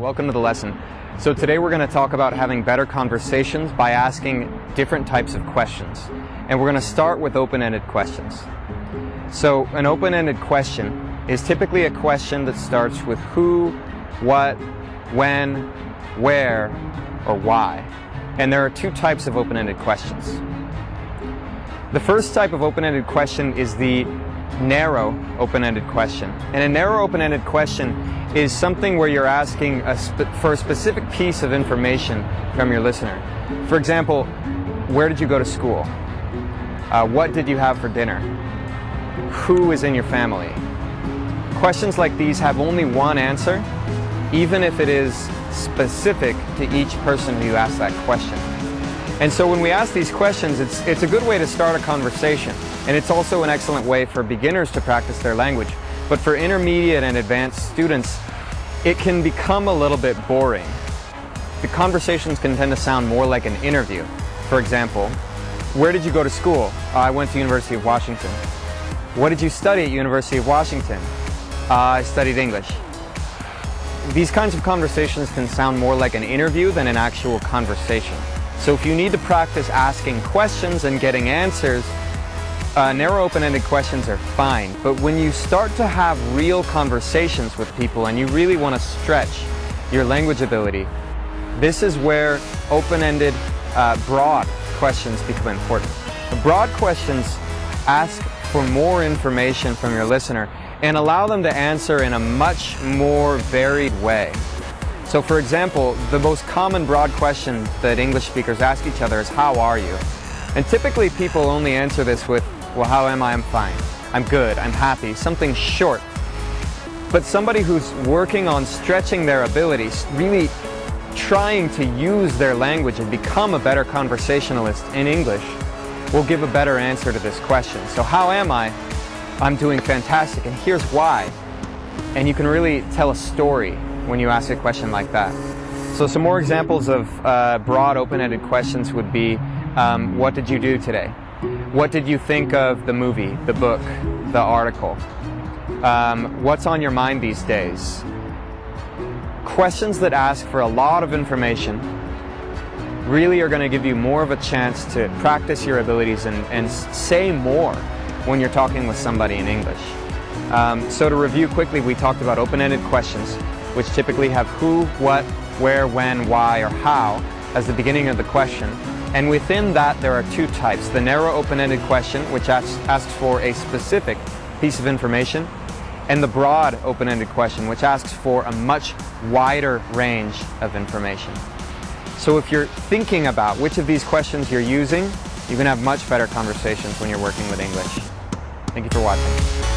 welcome to the lesson. So today we're going to talk about having better conversations by asking different types of questions. And we're going to start with open-ended questions. So an open-ended question is typically a question that starts with who, what, when, where, or why. And there are two types of open-ended questions. The first type of open-ended question is the narrow open-ended question. And a narrow open-ended question is something where you're asking for a specific piece of information from your listener. For example, where did you go to school? What did you have for dinner? Who is in your family? Questions like these have only one answer, even if it is specific to each person who you ask that question. And so when we ask these questions, it's a good way to start a conversation. And it's also an excellent way for beginners to practice their language. But for intermediate and advanced students, it can become a little bit boring. The conversations can tend to sound more like an interview. For example, where did you go to school? I went to University of Washington. What did you study at University of Washington? I studied English. These kinds of conversations can sound more like an interview than an actual conversation. So if you need to practice asking questions and getting answers, narrow open-ended questions are fine. But when you start to have real conversations with people and you really want to stretch your language ability, this is where open-ended, broad questions become important. The broad questions ask for more information from your listener and allow them to answer in a much more varied way. So for example, the most common broad question that English speakers ask each other is, how are you? And typically people only answer this with, well, how am I? I'm fine. I'm good. I'm happy. Something short. But somebody who's working on stretching their abilities, really trying to use their language and become a better conversationalist in English, will give a better answer to this question. So how am I? I'm doing fantastic, and here's why. And you can really tell a story when you ask a question like that. So some more examples of broad open-ended questions would be, what did you do today? What did you think of the movie, the book, the article? What's on your mind these days? Questions that ask for a lot of information really are going to give you more of a chance to practice your abilities and say more when you're talking with somebody in English. So to review quickly, we talked about open-ended questions, which typically have who, what, where, when, why, or how as the beginning of the question. And within that, there are two types. The narrow open-ended question, which asks for a specific piece of information, and the broad open-ended question, which asks for a much wider range of information. So if you're thinking about which of these questions you're using, you can have much better conversations when you're working with English. Thank you for watching.